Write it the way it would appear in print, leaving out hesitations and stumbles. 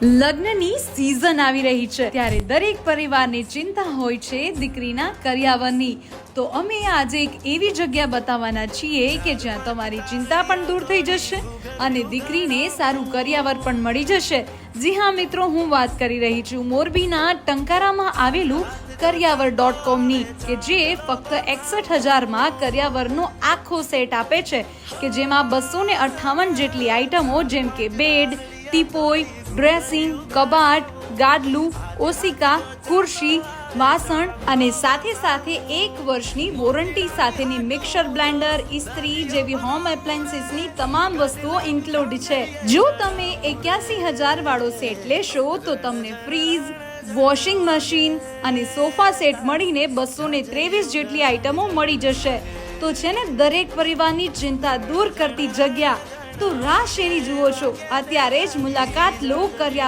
લગ્નની સીઝન આવી રહી છે ત્યારે દરેક પરિવારની ચિંતા હોય છે દીકરીના કરિયાવરની. તો અમે આજે એક એવી જગ્યા બતાવવાના છીએ કે જ્યાં તમારી ચિંતા પણ દૂર થઈ જશે અને દીકરીને સારું કરિયાવર પણ મળી જશે. જી હા મિત્રો, હું વાત કરી રહી છું મોરબીના ટંકારામાં આવેલું કરિયાવર.com ની કે જે ફક્ત 61,000માં કરિયાવરનો આખો સેટ આપે છે કે જેમાં 258 જેટલી આઈટમો જેમ કે બેડ, ટીપોય, ડ્રેસિંગ, કબાટ, ગાદલું, ઓશિકા, ખુરશી, વાસણ અને સાથે 1 વર્ષની વોરંટી સાથેની મિક્સર બ્લેન્ડર, ઇસ્ત્રી જેવી હોમ એપ્લાયન્સીસની તમામ વસ્તુઓ ઇન્ક્લુડ છે. જો તમે 81,000 વાળો સેટ લેશો તો તમને ફ્રીજ, વોશિંગ મશીન અને સોફા સેટ મળીને 223 જેટલી આઈટમો મળી જશે. તો છે ને દરેક પરિવારની ચિંતા દૂર કરતી જગ્યા. તો રાહ શેરી જુઓ છો, અત્યારે જ મુલાકાત લો કરિયાવર